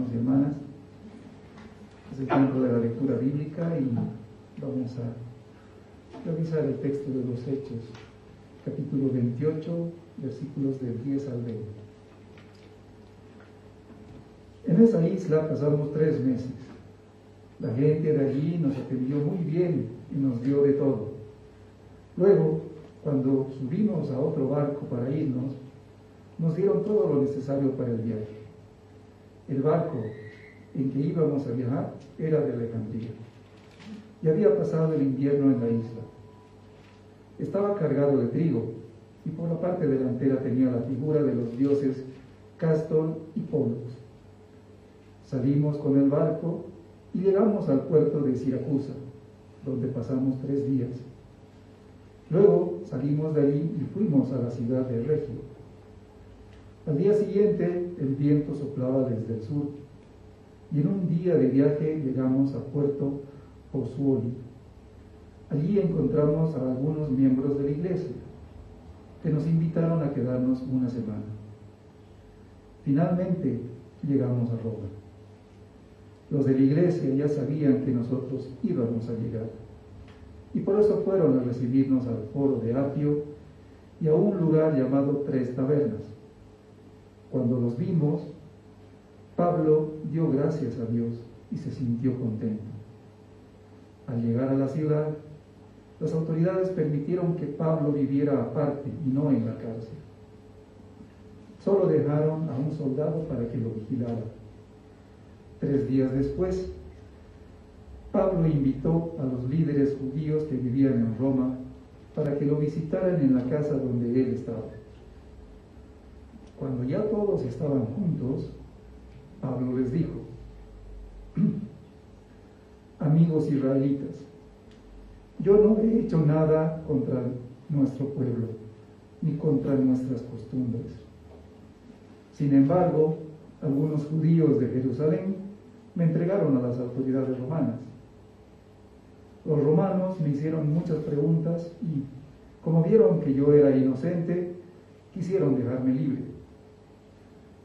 hermanos y hermanas. Es el tiempo de la lectura bíblica y vamos a revisar el texto de los Hechos, capítulo 28, versículos del 10 al 20. En esa isla pasamos 3 meses. La gente de allí nos atendió muy bien y nos dio de todo. Luego, cuando subimos a otro barco para irnos, nos dieron todo lo necesario para el viaje. El barco en que íbamos a viajar era de Alejandría y había pasado el invierno en la isla. Estaba cargado de trigo y por la parte delantera tenía la figura de los dioses Cástor y Pollux. Salimos con el barco y llegamos al puerto de Siracusa, donde pasamos 3 días. Luego salimos de allí y fuimos a la ciudad de Regio. Al día siguiente el viento soplaba desde el sur y en un día de viaje llegamos a Puerto Pozzuoli. Allí encontramos a algunos miembros de la iglesia que nos invitaron a quedarnos una semana. Finalmente llegamos a Roma. Los de la iglesia ya sabían que nosotros íbamos a llegar y por eso fueron a recibirnos al foro de Apio y a un lugar llamado 3 Tabernas. Cuando los vimos, Pablo dio gracias a Dios y se sintió contento. Al llegar a la ciudad, las autoridades permitieron que Pablo viviera aparte y no en la cárcel. Solo dejaron a un soldado para que lo vigilara. 3 días después, Pablo invitó a los líderes judíos que vivían en Roma para que lo visitaran en la casa donde él estaba. Cuando ya todos estaban juntos, Pablo les dijo: amigos israelitas, yo no he hecho nada contra nuestro pueblo, ni contra nuestras costumbres. Sin embargo, algunos judíos de Jerusalén me entregaron a las autoridades romanas. Los romanos me hicieron muchas preguntas y, como vieron que yo era inocente, quisieron dejarme libre.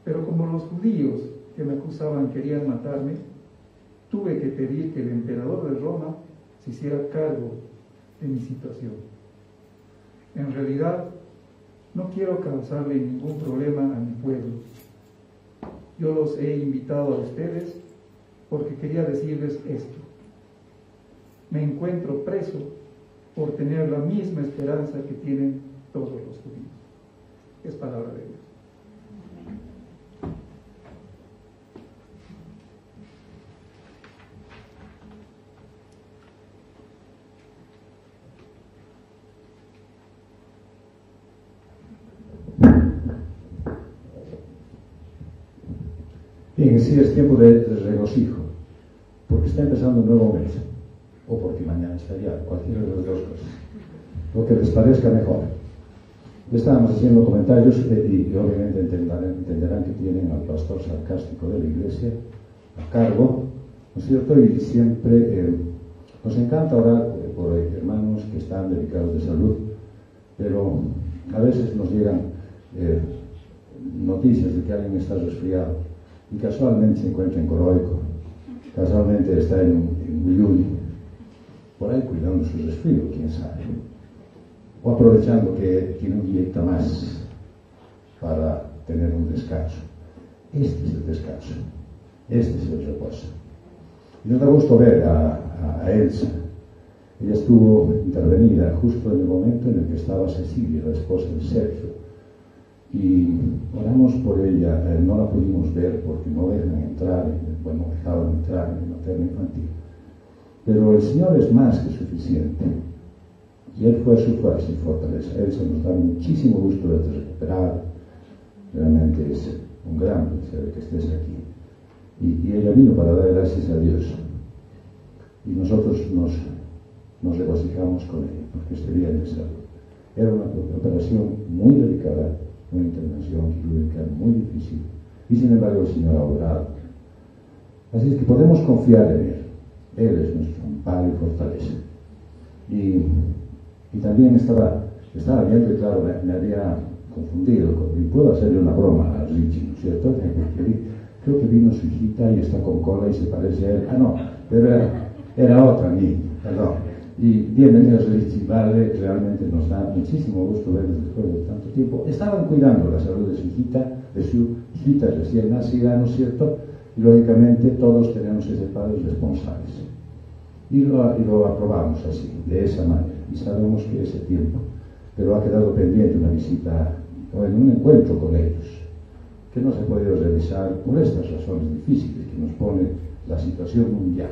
Pero como los judíos que me acusaban querían matarme, tuve que pedir que el emperador de Roma se hiciera cargo de mi situación. En realidad, no quiero causarle ningún problema a mi pueblo. Yo los he invitado a ustedes porque quería decirles esto. Me encuentro preso por tener la misma esperanza que tienen todos los judíos. Es palabra de Dios. Bien, sí es tiempo de regocijo, porque está empezando un nuevo mes, o porque mañana estaría, cualquiera de las dos cosas, lo que les parezca mejor. Estábamos haciendo comentarios y obviamente entenderán que tienen al pastor sarcástico de la iglesia a cargo, ¿no es cierto? Y siempre nos encanta orar por hermanos que están delicados de salud, pero a veces nos llegan noticias de que alguien está resfriado y casualmente se encuentra en Coroico, casualmente está en Uyuni, por ahí cuidando su resfrío, quién sabe, o aprovechando que tiene un día más para tener un descanso. Este es el descanso, este es el reposo. Y nos da gusto ver a Elsa. Ella estuvo intervenida justo en el momento en el que estaba Cecilia, la esposa de Sergio, y oramos por ella. No la pudimos ver porque no dejan entrar, bueno, dejaban entrar en el materno infantil, pero el Señor es más que suficiente y Él fue su fuerza y fortaleza. Elsa, nos da muchísimo gusto verte recuperar. Realmente es un gran placer que estés aquí, y ella vino para dar gracias a Dios, y nosotros nos regocijamos con ella porque esté bien de salud. Era una operación muy delicada, una intervención quirúrgica muy difícil, y sin embargo el Señor ha obrado. Así es que podemos confiar en Él. Él es nuestro amparo y fortaleza. Y también estaba viendo, y claro, me había confundido, y puedo hacerle una broma a Richie, ¿no es cierto? Creo que vino su hijita y está con cola y se parece a él. Ah, no, pero era otra niña, perdón. Y bienvenidos a Richie Vale, realmente nos da muchísimo gusto verlos después de tanto tiempo. Estaban cuidando la salud de su hijita recién nacida, ¿no es cierto? Y lógicamente todos tenemos que ser padres responsables. Y lo aprobamos así, de esa manera. Y sabemos que ese tiempo, pero ha quedado pendiente una visita o en un encuentro con ellos, que no se ha podido realizar por estas razones difíciles que nos pone la situación mundial.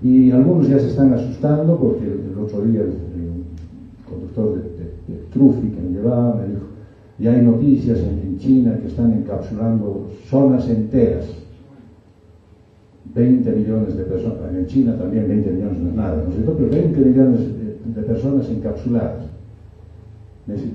Y algunos ya se están asustando porque el otro día el conductor de Trufi que me llevaba me dijo, ya hay noticias en China que están encapsulando zonas enteras, 20 millones de personas, en China también 20 millones no es nada, ¿no es cierto? Pero 20 millones de personas encapsuladas.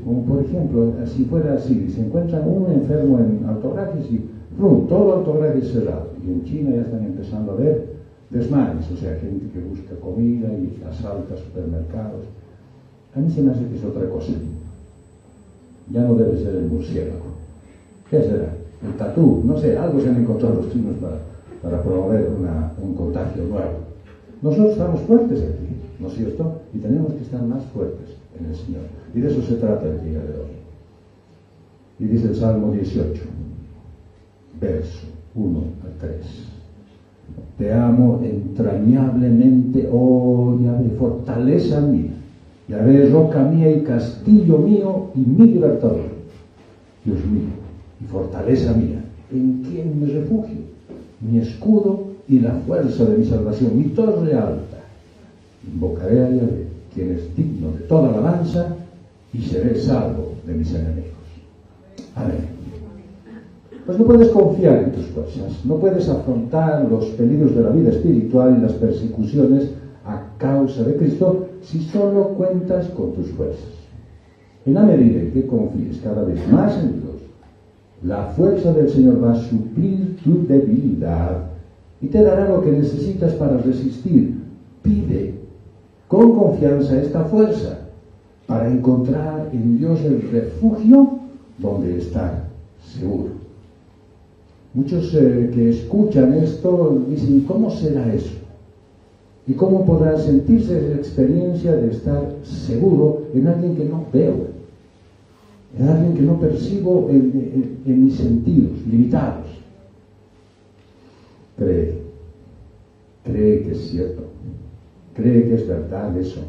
Como por ejemplo, si fuera así, se encuentra un enfermo en Alto Gracias y todo Alto Gracias cerrado. Y en China ya están empezando a ver desmanes, o sea, gente que busca comida y asalta supermercados. A mí se me hace que es otra cosa. Ya no debe ser el murciélago. ¿Qué será? El tatú, no sé, algo se han encontrado los chinos para promover un contagio nuevo. Nosotros estamos fuertes aquí, ¿no es cierto? Y tenemos que estar más fuertes en el Señor. Y de eso se trata el día de hoy. Y dice el Salmo 18, verso 1 al 3. Te amo entrañablemente, oh Yahvé, fortaleza mía, Yahvé, roca mía y castillo mío y mi libertador. Dios mío y fortaleza mía, en quien me refugio, mi escudo y la fuerza de mi salvación, mi torre alta. Invocaré a Yahvé, quien es digno de toda alabanza, y seré salvo de mis enemigos. Amén. Pues no puedes confiar en tus fuerzas, no puedes afrontar los peligros de la vida espiritual y las persecuciones a causa de Cristo si solo cuentas con tus fuerzas. En la medida en que confíes cada vez más en Dios, la fuerza del Señor va a suplir tu debilidad y te dará lo que necesitas para resistir. Pide con confianza esta fuerza para encontrar en Dios el refugio donde estar seguro. Muchos que escuchan esto dicen, ¿cómo será eso? ¿Y cómo podrá sentirse esa experiencia de estar seguro en alguien que no veo? En alguien que no percibo en mis sentidos limitados. Cree que es cierto, cree que es verdad eso.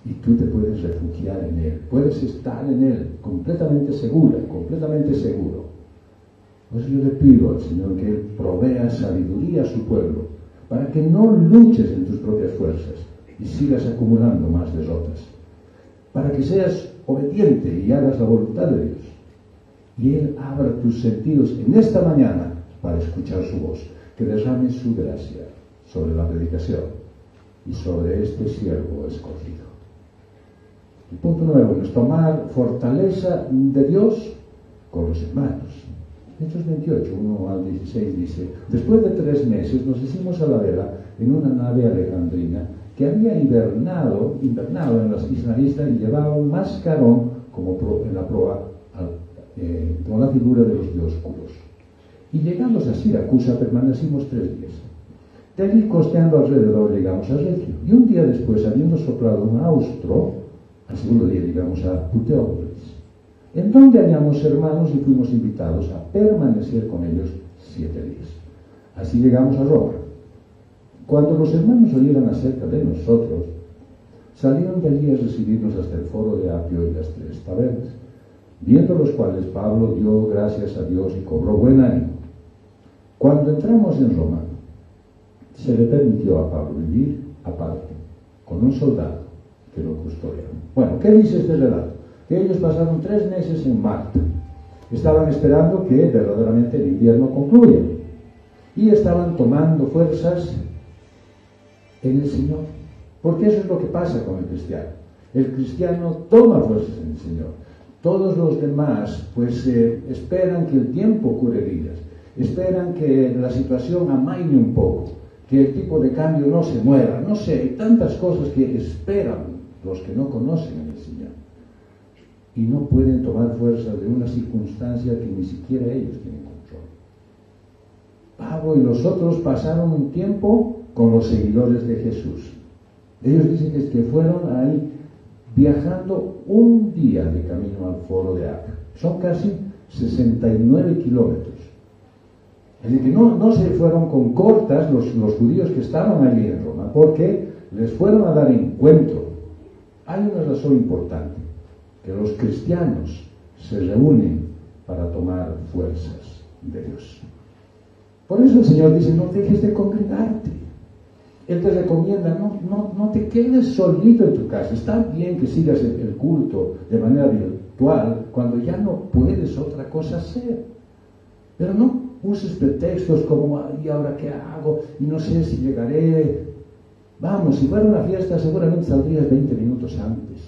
Y tú te puedes refugiar en Él, puedes estar en Él completamente segura, completamente seguro. Pues yo le pido al Señor que Él provea sabiduría a su pueblo, para que no luches en tus propias fuerzas y sigas acumulando más derrotas, para que seas obediente y hagas la voluntad de Dios. Y Él abra tus sentidos en esta mañana para escuchar su voz, que derrame su gracia sobre la predicación y sobre este siervo escogido. El punto número 1 es tomar fortaleza de Dios con los hermanos. Hechos 28, 1 al 16 dice, después de 3 meses nos hicimos a la vela en una nave alejandrina que había invernado en las islas y llevaba un mascarón como en la proa con la figura de los dioscuros. Y llegamos a Siracusa permanecimos 3 días. De allí costeando alrededor llegamos a Regio. Y un día después, habiendo soplado un austro, al segundo día llegamos a Puteópolis, en donde hallamos hermanos y fuimos invitados a permanecer con ellos 7 días. Así llegamos a Roma. Cuando los hermanos oyeron acerca de nosotros, salieron de allí a recibirnos hasta el foro de Apio y las 3 tabernas, viendo los cuales Pablo dio gracias a Dios y cobró buen ánimo. Cuando entramos en Roma, se le permitió a Pablo vivir aparte, con un soldado que lo custodiaba. Bueno, ¿qué dice este relato? Que ellos pasaron 3 meses en Malta. Estaban esperando que verdaderamente el invierno concluya. Y estaban tomando fuerzas en el Señor. Porque eso es lo que pasa con el cristiano. El cristiano toma fuerzas en el Señor. Todos los demás, pues, esperan que el tiempo cure heridas. Esperan que la situación amaine un poco. Que el tipo de cambio no se mueva. No sé, hay tantas cosas que esperan los que no conocen al Señor. Y no pueden tomar fuerza de una circunstancia que ni siquiera ellos tienen control. Pablo y los otros pasaron un tiempo con los seguidores de Jesús. Ellos dicen que fueron ahí viajando un día de camino al foro de Acre. Son casi 69 kilómetros. Es decir, que no se fueron con cortas los judíos que estaban allí en Roma, porque les fueron a dar encuentro. Hay una razón importante, que los cristianos se reúnen para tomar fuerzas de Dios. Por eso el Señor dice, no dejes de congregarte. Él te recomienda, no te quedes solito en tu casa. Está bien que sigas el culto de manera virtual cuando ya no puedes otra cosa hacer. Pero no uses pretextos como, ¿y ahora qué hago? Y no sé si llegaré. Vamos, si fuera una fiesta seguramente saldrías 20 minutos antes.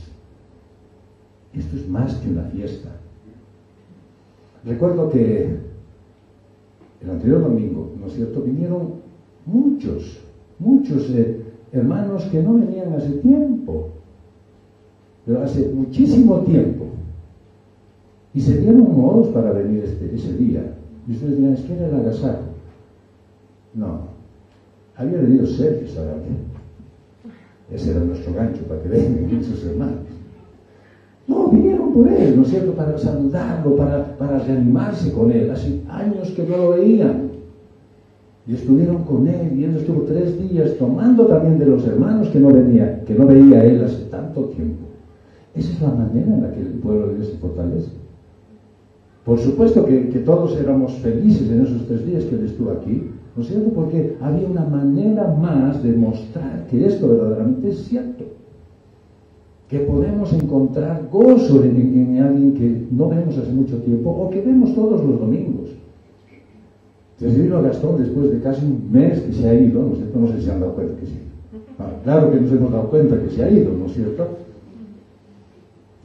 Esto es más que una fiesta. Recuerdo que el anterior domingo, ¿no es cierto?, vinieron muchos hermanos que no venían hace tiempo, pero hace muchísimo tiempo, y se dieron modos para venir ese día. Y ustedes dirán, es que era el agasajo. No, había venido Sergio Sarabia. Ese era nuestro gancho para que vengan sus hermanos. No, vinieron por él, ¿no es cierto?, para saludarlo, para reanimarse con él. Hace años que no lo veían. Y estuvieron con él, y él estuvo 3 días tomando también de los hermanos que no veía él hace tanto tiempo. Esa es la manera en la que el pueblo de Dios se fortalece. Por supuesto que todos éramos felices en esos 3 días que él estuvo aquí, ¿no es cierto?, porque había una manera más de mostrar que esto verdaderamente es cierto. Que podemos encontrar gozo en alguien que no vemos hace mucho tiempo o que vemos todos los domingos. Recibirlo a Gastón después de casi un mes que se ha ido, ¿no es cierto? No sé si se han dado cuenta que sí. Claro que nos hemos dado cuenta que se ha ido, ¿no es cierto?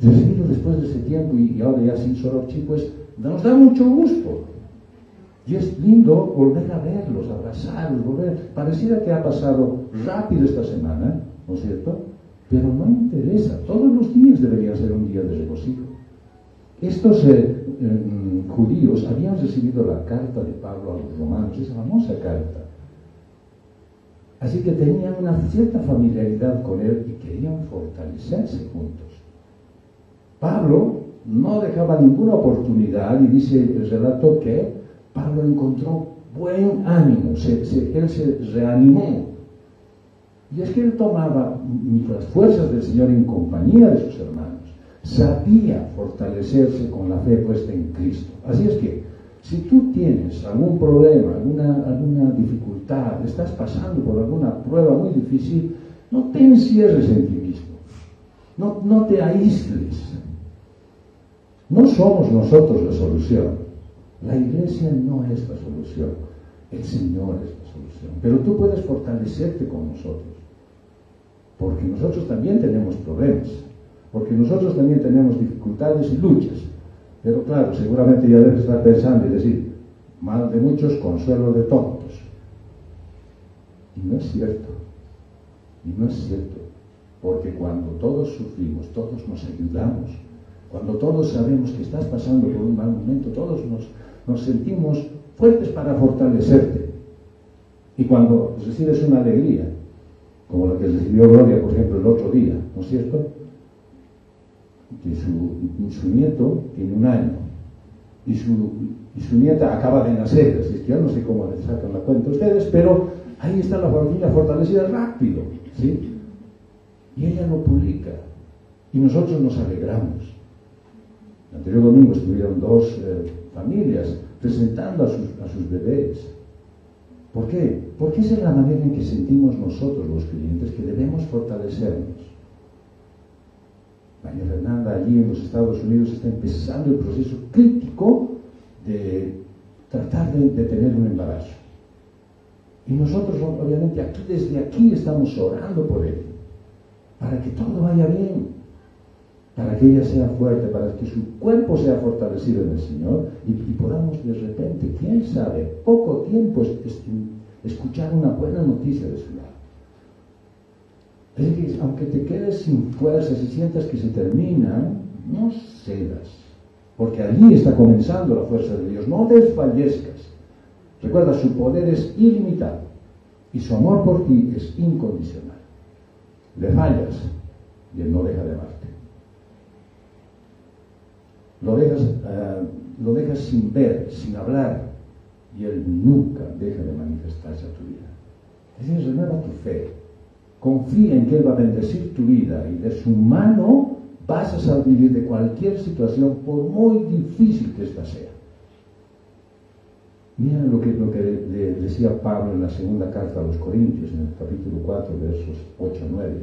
Recibirlo después de ese tiempo y ahora ya sin Sorokchi, pues nos da mucho gusto. Y es lindo volver a verlos, abrazarlos, Pareciera que ha pasado rápido esta semana, ¿no es cierto? Pero no interesa. Todos los días deberían ser un día de regocijo. Estos judíos habían recibido la carta de Pablo a los romanos, esa famosa carta. Así que tenían una cierta familiaridad con él y querían fortalecerse juntos. Pablo no dejaba ninguna oportunidad y dice el relato que Pablo encontró buen ánimo, él se reanimó. Y es que él tomaba las fuerzas del Señor en compañía de sus hermanos. Sabía fortalecerse con la fe puesta en Cristo. Así es que, si tú tienes algún problema, alguna dificultad, estás pasando por alguna prueba muy difícil, no te encierres en ti mismo. No te aísles. No somos nosotros la solución. La iglesia no es la solución. El Señor es la solución. Pero tú puedes fortalecerte con nosotros. Porque nosotros también tenemos problemas. Porque nosotros también tenemos dificultades y luchas. Pero claro, seguramente ya debes estar pensando y decir, mal de muchos, consuelo de tontos. Y no es cierto. Y no es cierto. Porque cuando todos sufrimos, todos nos ayudamos. Cuando todos sabemos que estás pasando por un mal momento, todos nos sentimos fuertes para fortalecerte. Y cuando recibes una alegría, como la que recibió Gloria, por ejemplo, el otro día, ¿no es cierto?, que su nieto tiene 1 año y su nieta acaba de nacer, así que yo no sé cómo les sacan la cuenta ustedes, pero ahí está la familia fortalecida rápido, ¿sí? Y ella lo publica y nosotros nos alegramos. El anterior domingo estuvieron 2 familias presentando a sus bebés. ¿Por qué? Porque esa es la manera en que sentimos nosotros los creyentes que debemos fortalecernos. María Fernanda allí en los Estados Unidos está empezando el proceso crítico de tratar de tener un embarazo. Y nosotros obviamente desde aquí estamos orando por él, para que todo vaya bien, para que ella sea fuerte, para que su cuerpo sea fortalecido en el Señor y podamos de repente, quién sabe, poco tiempo escuchar una buena noticia de su lado. Es decir, aunque te quedes sin fuerzas y sientas que se termina, no cedas, porque allí está comenzando la fuerza de Dios. No desfallezcas, Recuerda, su poder es ilimitado y su amor por ti es incondicional. Le fallas y Él no deja de amarte. Lo dejas sin ver, sin hablar, y Él nunca deja de manifestarse a tu vida. Es decir, renueva tu fe. Confía en que Él va a bendecir tu vida y de su mano vas a salir de cualquier situación, por muy difícil que ésta sea. Mira lo que le decía Pablo en la segunda carta a los Corintios, en el capítulo 4, versos 8 a 9,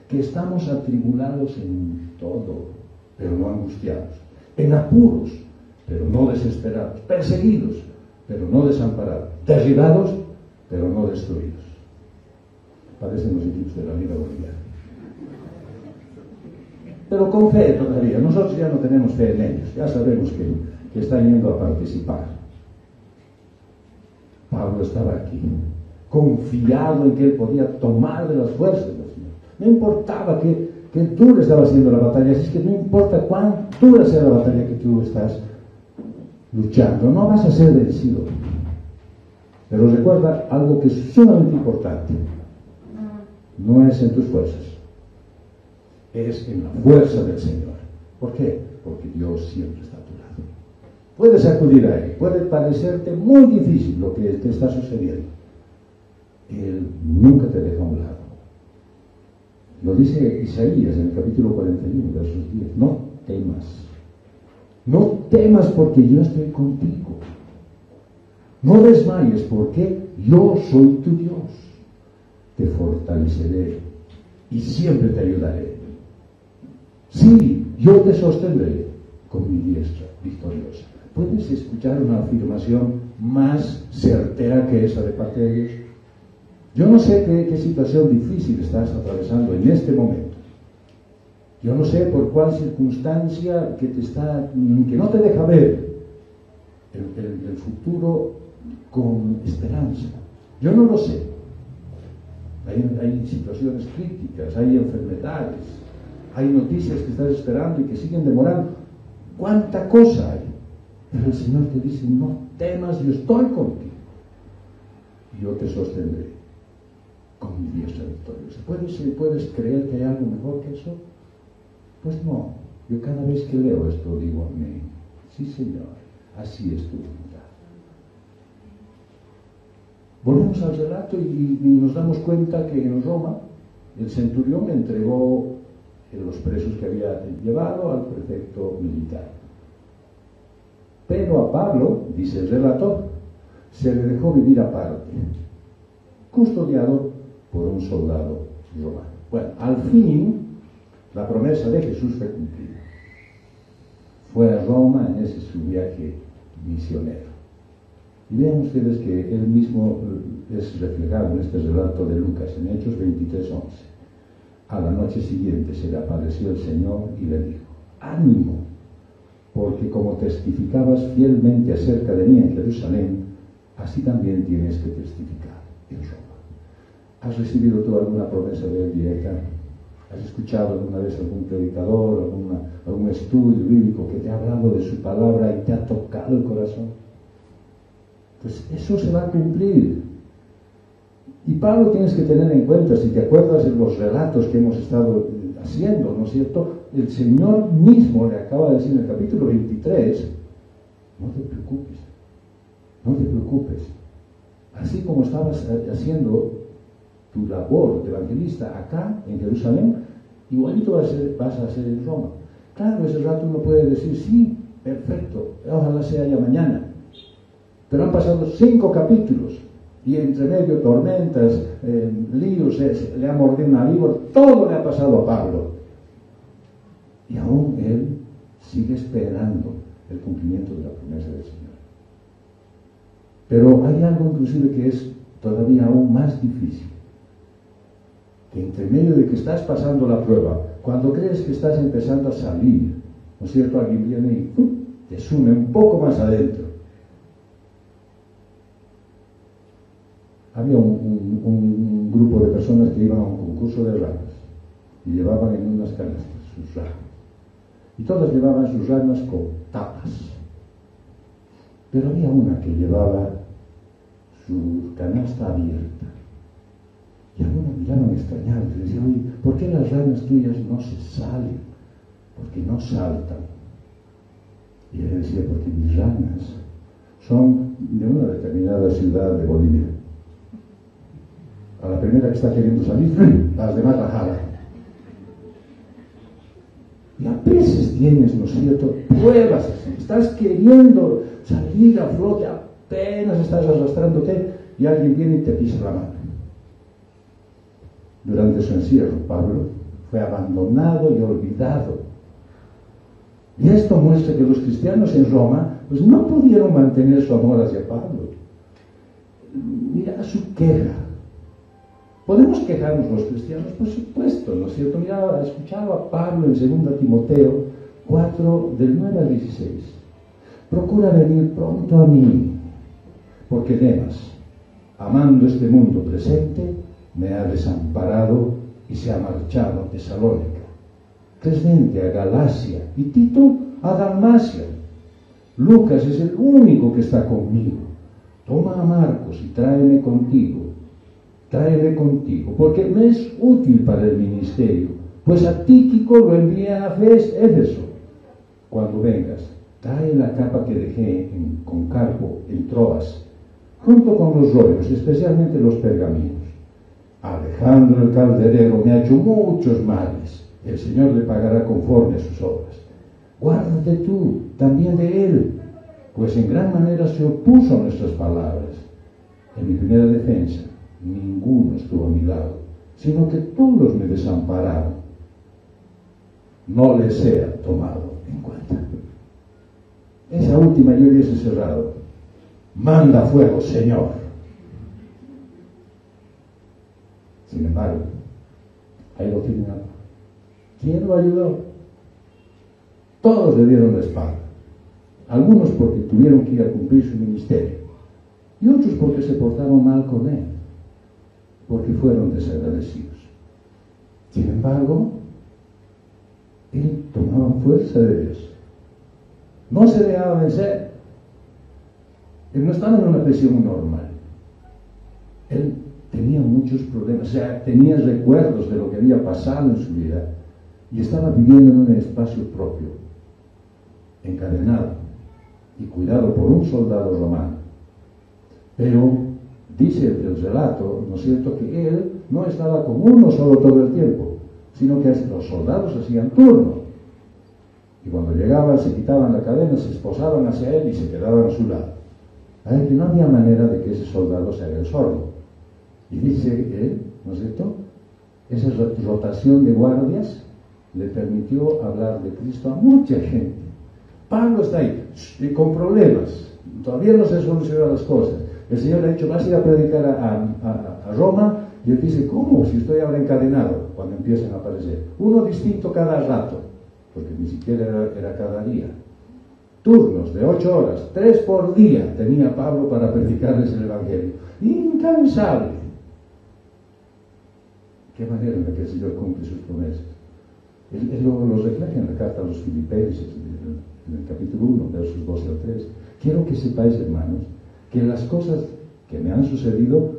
que estamos atribulados en todo, pero no angustiados, en apuros, pero no desesperados, perseguidos, pero no desamparados, derribados, pero no destruidos. Parecen los equipos de la Liga Boliviana. Pero con fe todavía. Nosotros ya no tenemos fe en ellos. Ya sabemos que están yendo a participar. Pablo estaba aquí, confiado en que él podía tomar de las fuerzas del Señor. No importaba que tú estaba haciendo la batalla, así es que no importa cuán dura sea la batalla que tú estás luchando, no vas a ser vencido. Pero recuerda algo que es sumamente importante. No es en tus fuerzas, es en la fuerza del Señor. ¿Por qué? Porque Dios siempre está a tu lado. Puedes acudir a Él, puede parecerte muy difícil lo que te está sucediendo. Él nunca te deja a un lado. Lo dice Isaías en el capítulo 41, versos 10. No temas. No temas porque yo estoy contigo. No desmayes porque yo soy tu Dios. Te fortaleceré y siempre te ayudaré. Sí, yo te sostendré con mi diestra victoriosa. ¿Puedes escuchar una afirmación más certera que esa de parte de Dios? Yo no sé qué situación difícil estás atravesando en este momento. Yo no sé por cuál circunstancia que no te deja ver el futuro con esperanza. Yo no lo sé. Hay situaciones críticas, hay enfermedades, hay noticias que estás esperando y que siguen demorando. ¿Cuánta cosa hay? Pero el Señor te dice, no temas, yo estoy contigo. Yo te sostendré con mi diestra victoriosa. ¿Puedes creer que hay algo mejor que eso? Pues no. Yo cada vez que leo esto digo amén. Sí, Señor, así es tu voluntad. Volvemos al relato y nos damos cuenta que en Roma el centurión entregó los presos que había llevado al prefecto militar. Pero a Pablo, dice el relator, se le dejó vivir aparte, custodiado por un soldado romano. Bueno, al fin la promesa de Jesús fue cumplida. Fue a Roma en ese su viaje misionero. Y vean ustedes que él mismo es reflejado en este relato de Lucas, en Hechos 23:11. A la noche siguiente se le apareció el Señor y le dijo, ánimo, porque como testificabas fielmente acerca de mí en Jerusalén, así también tienes que testificar en Roma. ¿Has recibido tú alguna promesa de él directa? ¿Has escuchado alguna vez algún predicador, algún estudio bíblico que te ha hablado de su palabra y te ha tocado el corazón? Pues eso se va a cumplir. Y Pablo tienes que tener en cuenta, si te acuerdas de los relatos que hemos estado haciendo, ¿no es cierto? El Señor mismo le acaba de decir en el capítulo 23, no te preocupes, no te preocupes. Así como estabas haciendo tu labor de evangelista acá en Jerusalén, igualito vas a hacer en Roma. Claro, ese rato uno puede decir, sí, perfecto, ojalá sea ya mañana. Pero han pasado 5 capítulos y entre medio tormentas, líos, le ha mordido una víbora, todo le ha pasado a Pablo. Y aún él sigue esperando el cumplimiento de la promesa del Señor. Pero hay algo inclusive que es todavía aún más difícil. Que entre medio de que estás pasando la prueba, cuando crees que estás empezando a salir, ¿no es cierto? Alguien viene y te sume un poco más adentro. Había un grupo de personas que iban a un concurso de ranas y llevaban en unas canastas sus ranas. Y todas llevaban sus ranas con tapas. Pero había una que llevaba su canasta abierta. Y algunos miraban extrañados y decían, oye, ¿por qué las ranas tuyas no se salen? Porque no saltan. Y él decía, porque mis ranas son de una determinada ciudad de Bolivia. A la primera que está queriendo salir, las demás la jalan. Y a veces tienes, ¿no es cierto?, pruebas así. Estás queriendo salir a flote, apenas estás arrastrándote y alguien viene y te pisa la mano. Durante su encierro, Pablo fue abandonado y olvidado. Y esto muestra que los cristianos en Roma pues no pudieron mantener su amor hacia Pablo. Mira su queja. ¿Podemos quejarnos los cristianos? Por supuesto, ¿no es cierto? Mira, escuchaba a Pablo en 2 Timoteo 4, del 9 al 16. Procura venir pronto a mí, porque Demas, amando este mundo presente, me ha desamparado y se ha marchado a Tesalónica. Crescente a Galacia y Tito a Dalmacia. Lucas es el único que está conmigo. Toma a Marcos y tráeme contigo, porque me es útil para el ministerio, pues a Tíquico lo envié a Éfeso. Cuando vengas, trae la capa que dejé con Carpo en Troas, junto con los rollos, especialmente los pergaminos. Alejandro el calderero me ha hecho muchos males. El Señor le pagará conforme a sus obras. Guárdate tú también de él, pues en gran manera se opuso a nuestras palabras. En mi primera defensa, ninguno estuvo a mi lado, sino que todos me desampararon. No les he tomado en cuenta. Esa última yo hubiese cerrado. Manda fuego, Señor. Sin embargo, ahí lo tienen. ¿Quién lo ayudó? Todos le dieron la espalda. Algunos porque tuvieron que ir a cumplir su ministerio, y otros porque se portaron mal con él, porque fueron desagradecidos. Sin embargo, él tomaba fuerza de Dios. No se dejaba vencer. Él no estaba en una prisión normal. Él tenía muchos problemas, o sea, tenía recuerdos de lo que había pasado en su vida y estaba viviendo en un espacio propio, encadenado y cuidado por un soldado romano. Pero dice el relato, ¿no es cierto?, que él no estaba con uno solo todo el tiempo, sino que los soldados hacían turno. Y cuando llegaban, se quitaban la cadena, se esposaban hacia él y se quedaban a su lado. A él que no había manera de que ese soldado se haga el sordo. Y dice él, ¿no es cierto?, esa rotación de guardias le permitió hablar de Cristo a mucha gente. Pablo está ahí, con problemas, todavía no se solucionan las cosas. El Señor le ha dicho, vas a ir a predicar a Roma, y él dice, ¿cómo? Si estoy ahora encadenado, cuando empiezan a aparecer. Uno distinto cada rato, porque ni siquiera era cada día. Turnos de 8 horas, 3 por día tenía Pablo para predicarles el Evangelio. Incansable. ¿Qué manera en la que el Señor cumple sus promesas? Él lo refleja en la carta a los Filipenses, en el capítulo 1, versos 12 al 13. Quiero que sepáis, hermanos, que las cosas que me han sucedido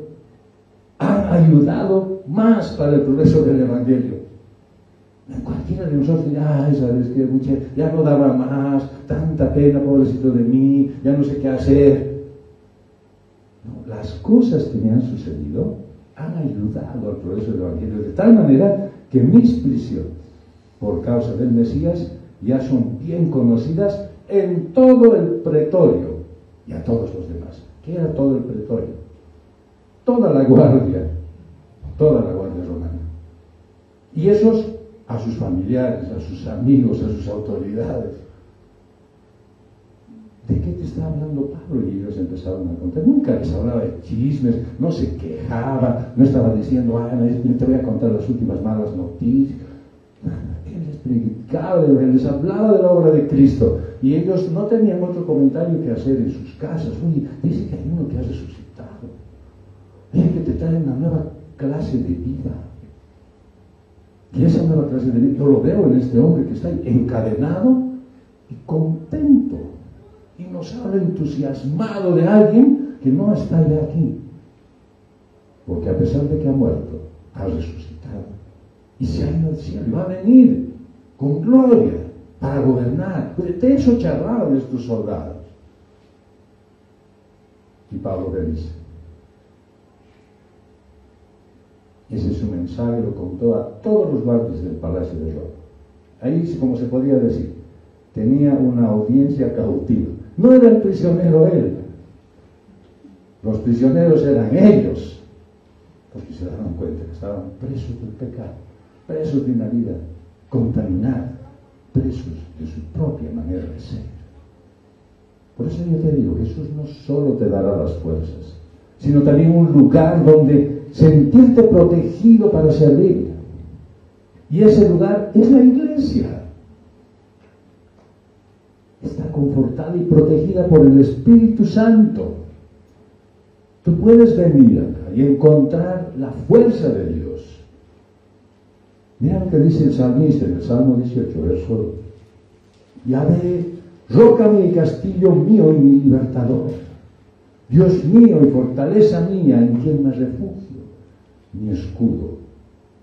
han ayudado más para el progreso del Evangelio. Cualquiera de nosotros dirá, ay, sabes que ya no daba más, tanta pena, pobrecito de mí, ya no sé qué hacer. No, las cosas que me han sucedido han ayudado al progreso del Evangelio, de tal manera que mis prisiones por causa del Mesías ya son bien conocidas en todo el pretorio y a todos los demás. ¿Qué era todo el pretorio? Toda la guardia romana. Y esos a sus familiares, a sus amigos, a sus autoridades. ¿De qué te está hablando Pablo? Y ellos empezaron a contar. Nunca les hablaba de chismes, no se quejaba, no estaba diciendo, te voy a contar las últimas malas noticias. Él les predicaba, les hablaba de la obra de Cristo, y ellos no tenían otro comentario que hacer en sus casas. Oye, dice que hay uno que ha resucitado, dice que te trae una nueva clase de vida. Y esa nueva clase de vida, yo lo veo en este hombre que está ahí, encadenado y contento, y nos habla entusiasmado de alguien que no está ya aquí. Porque a pesar de que ha muerto, ha resucitado y se ha ido al cielo y va a venir con gloria para gobernar. De eso charlaban estos soldados. Y Pablo le dice, ese es su mensaje, lo contó a todos los guardias del palacio de Roma. Ahí, como se podría decir, tenía una audiencia cautiva. No era el prisionero él, los prisioneros eran ellos, porque se daban cuenta que estaban presos del pecado, presos de una vida contaminada, presos de su propia manera de ser. Por eso yo te digo, Jesús no solo te dará las fuerzas, sino también un lugar donde sentirte protegido para servir. Y ese lugar es la iglesia. Está confortada y protegida por el Espíritu Santo. Tú puedes venir acá y encontrar la fuerza de Dios. Mira lo que dice el salmista en el Salmo 18, verso 2. Yahvé, roca mía y castillo mío y mi libertador. Dios mío y fortaleza mía, en quien me refugio, mi escudo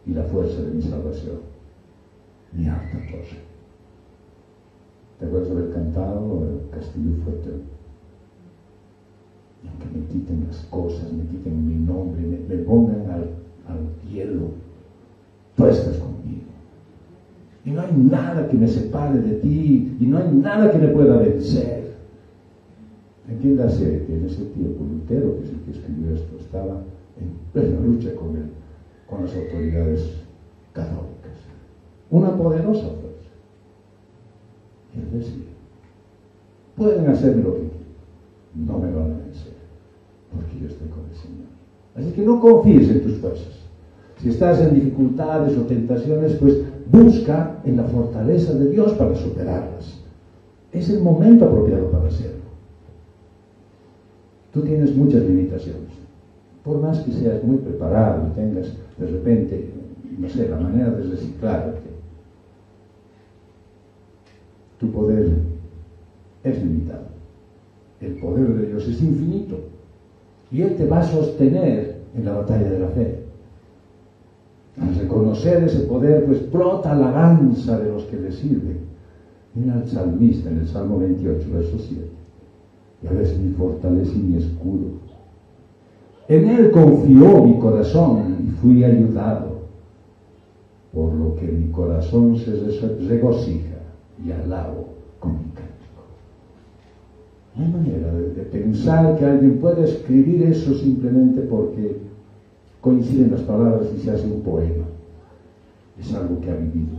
y la fuerza de mi salvación, mi alta torre. ¿Te acuerdas de haber cantado el castillo fuerte? Y aunque me quiten las cosas, me quiten mi nombre, me pongan al hielo, tú estás conmigo. Y no hay nada que me separe de ti, y no hay nada que me pueda vencer. Entiéndase que en ese tiempo Lutero, que es el que escribió esto, estaba en plena lucha con las autoridades católicas. Una poderosa fuerza. Y él decía, pueden hacer lo que quieran, no me van a vencer, porque yo estoy con el Señor. Así que no confíes en tus fuerzas. Si estás en dificultades o tentaciones, pues busca en la fortaleza de Dios para superarlas. Es el momento apropiado para hacerlo. Tú tienes muchas limitaciones. Por más que seas muy preparado y tengas de repente, no sé, la manera de reciclarte, tu poder es limitado. El poder de Dios es infinito. Y Él te va a sostener en la batalla de la fe. Al reconocer ese poder, pues brota alabanza de los que le sirven. Mira al salmista en el Salmo 28, verso 7. Ya ves mi fortaleza y mi escudo. En Él confió mi corazón y fui ayudado, por lo que mi corazón se regocija y alabo con mi cántico. No hay manera de pensar que alguien puede escribir eso simplemente porque coinciden las palabras y se hace un poema. Es algo que ha vivido,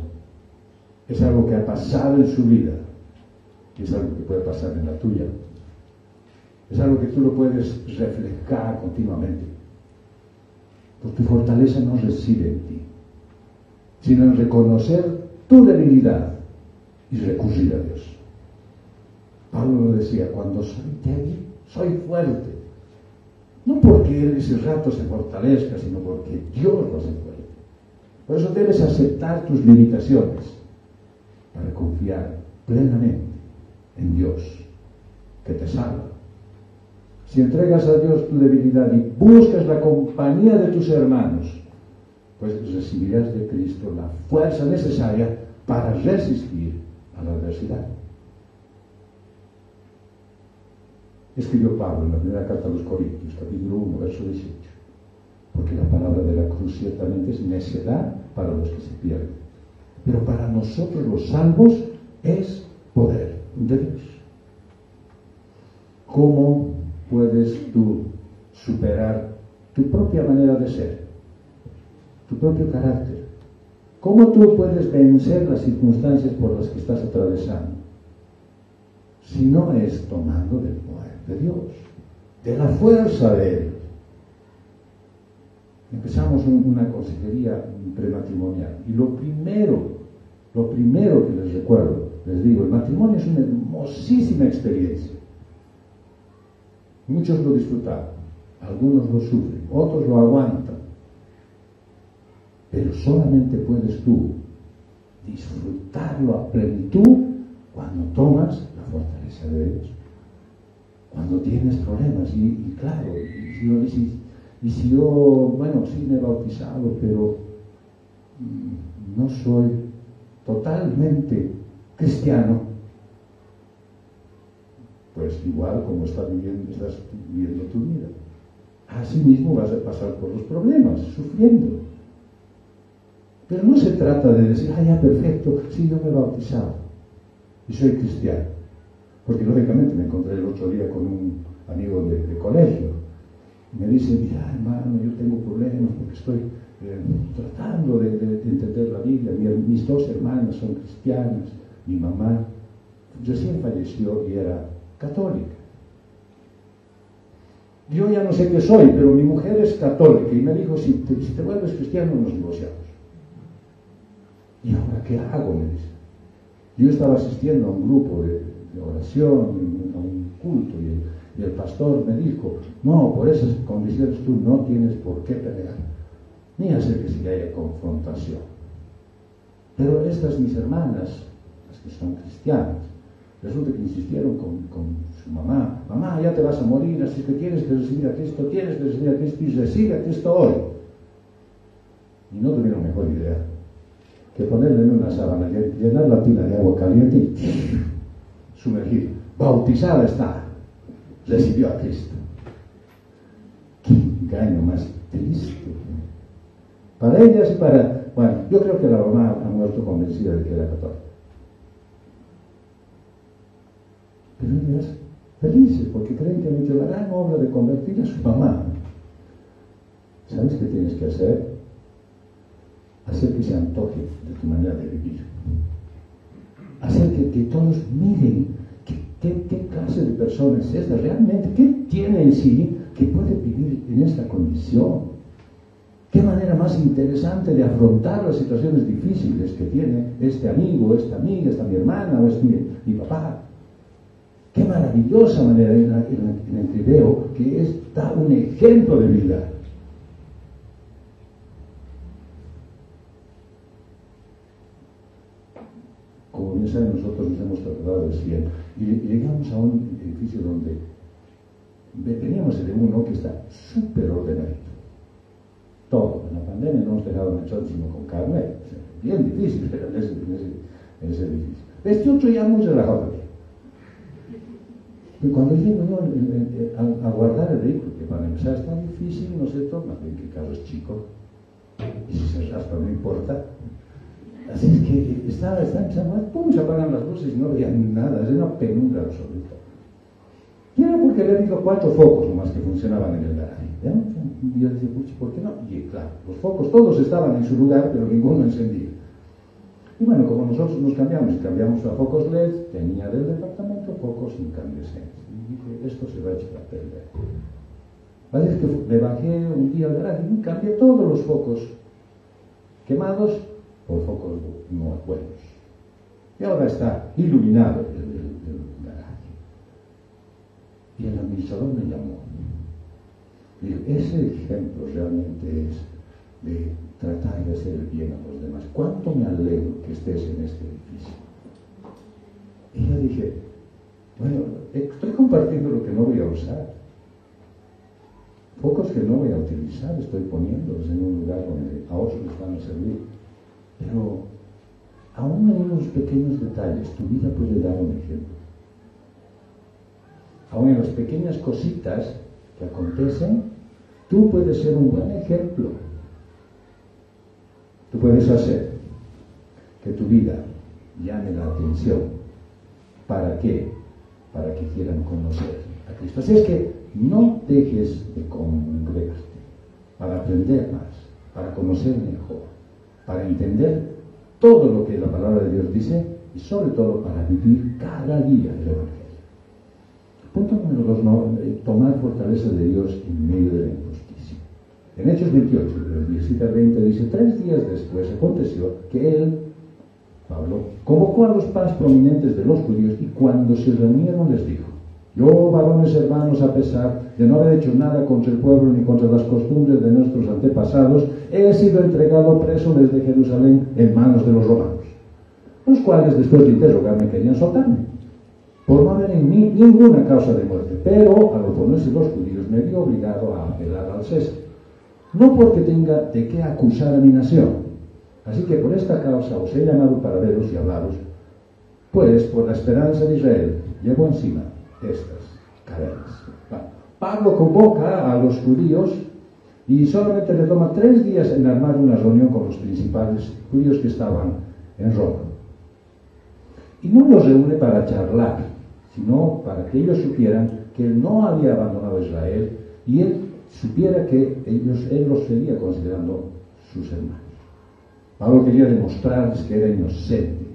es algo que ha pasado en su vida, y es algo que puede pasar en la tuya. Es algo que tú lo puedes reflejar continuamente. Porque tu fortaleza no reside en ti, sino en reconocer tu debilidad y recurrir a Dios. Pablo lo decía, cuando soy débil, soy fuerte. No porque él ese rato se fortalezca, sino porque Dios lo hace fuerte. Por eso debes aceptar tus limitaciones para confiar plenamente en Dios, que te salva. Si entregas a Dios tu debilidad y buscas la compañía de tus hermanos, pues recibirás de Cristo la fuerza necesaria para resistir a la adversidad. Escribió Pablo en la primera carta a los Corintios, capítulo 1, verso 18. Porque la palabra de la cruz ciertamente es necedad para los que se pierden, pero para nosotros los salvos es poder de Dios. ¿Cómo puedes tú superar tu propia manera de ser, tu propio carácter? ¿Cómo tú puedes vencer las circunstancias por las que estás atravesando? Si no es tomando del poder de Dios, de la fuerza de Él. Empezamos una consejería prematrimonial y lo primero que les recuerdo, les digo, el matrimonio es una hermosísima experiencia. Muchos lo disfrutan, algunos lo sufren, otros lo aguantan, pero solamente puedes tú disfrutarlo a plenitud cuando tomas la fortaleza de Dios. cuando tienes problemas. Y claro, y si yo, bueno, sí me he bautizado, pero no soy totalmente cristiano, pues igual como estás viviendo tu vida. Así mismo vas a pasar por los problemas, sufriendo. Pero no se trata de decir, ya perfecto, sí, yo me he bautizado y soy cristiano. Porque lógicamente me encontré el otro día con un amigo de colegio. Me dice, mira hermano, yo tengo problemas porque estoy tratando de entender la Biblia. Mis dos hermanas son cristianas, mi mamá recién falleció y era católica. Yo ya no sé qué soy, pero mi mujer es católica y me dijo, si te vuelves cristiano nos divorciamos. ¿Y ahora qué hago? Me dice. Yo estaba asistiendo a un grupo de oración, a un culto, y el pastor me dijo, no, por esas condiciones tú no tienes por qué pelear, ni hacer que si haya confrontación. Pero estas mis hermanas, las que son cristianas, resulta que insistieron con su mamá, ya te vas a morir, así que tienes que recibir a Cristo, y recibe a Cristo hoy. Y no tuvieron mejor idea que ponerle en una sábana, llenar la tina de agua caliente y sumergir. Bautizada está, recibió a Cristo. Qué engaño más triste. Para ellas y para... Bueno, yo creo que la mamá ha muerto convencida de que era católica. Pero ellas felices porque creen que han hecho la gran obra de convertir a su mamá. ¿Sabes qué tienes que hacer? Hacer que se antoje de tu manera de vivir. Hacer que todos miren qué clase de persona es esta realmente, qué tiene en sí que puede vivir en esta condición. Qué manera más interesante de afrontar las situaciones difíciles que tiene este amigo, esta amiga, esta mi hermana o este mi papá. Qué maravillosa manera en la que veo que da un ejemplo de vida. Como bien saben, nosotros nos hemos tratado de 100 y llegamos a un edificio donde teníamos el uno que está súper ordenadito. Todo. En la pandemia no hemos dejado echar sino con carnet. O sea, bien difícil pero en ese edificio. Este otro ya muy relajado también. Y cuando llego yo a guardar el vehículo, que para empezar está difícil, no sé todo, más bien que el carro es chico, y si se raspa no importa. Así es que estaba empezando, pum, se apagan las luces y no veía nada, es una penumbra absoluta. Y era porque había habido 4 focos nomás que funcionaban en el garaje. Y yo decía, pucha, ¿por qué no? Y claro, los focos todos estaban en su lugar, pero ninguno encendía. Y bueno, como nosotros nos cambiamos a focos LED, tenía del departamento focos incandescentes. Y dije, esto se va a echar a perder. Así que le bajé un día al garaje y cambié todos los focos quemados por focos no buenos. Y ahora está iluminado el garaje. Y el administrador me llamó. Digo, ese ejemplo realmente es de tratar de hacer el bien a los demás. ¿Cuánto me alegro que estés en este edificio? Y yo dije, bueno, estoy compartiendo lo que no voy a usar. Focos que no voy a utilizar, estoy poniéndolos en un lugar donde a otros les van a servir. Pero aún en unos pequeños detalles, tu vida puede dar un ejemplo. Aún en las pequeñas cositas que acontecen, tú puedes ser un buen ejemplo. Tú puedes hacer que tu vida llame la atención. ¿Para qué? Para que quieran conocer a Cristo. Así es que no dejes de congregarte para aprender más, para conocer mejor, para entender todo lo que la palabra de Dios dice y sobre todo para vivir cada día el Evangelio. Punto número 2, tomar fortaleza de Dios en medio de la injusticia. En Hechos 28, del 17 al 20, dice, 3 días después aconteció que él, Pablo, convocó a los más prominentes de los judíos y cuando se reunieron les dijo, yo, varones hermanos, a pesar de no haber hecho nada contra el pueblo ni contra las costumbres de nuestros antepasados, he sido entregado preso desde Jerusalén en manos de los romanos, los cuales después de interrogarme querían soltarme. por no haber en mí ninguna causa de muerte, pero al oponerse los judíos me vio obligado a apelar al César, no porque tenga de qué acusar a mi nación. Así que por esta causa os he llamado para veros y hablaros, pues por la esperanza de Israel llevo encima estas cadenas. Pablo convoca a los judíos y solamente le toma 3 días en armar una reunión con los principales judíos que estaban en Roma. Y no los reúne para charlar, sino para que ellos supieran que él no había abandonado a Israel y él supiera que él los seguía considerando sus hermanos. Pablo quería demostrarles que era inocente,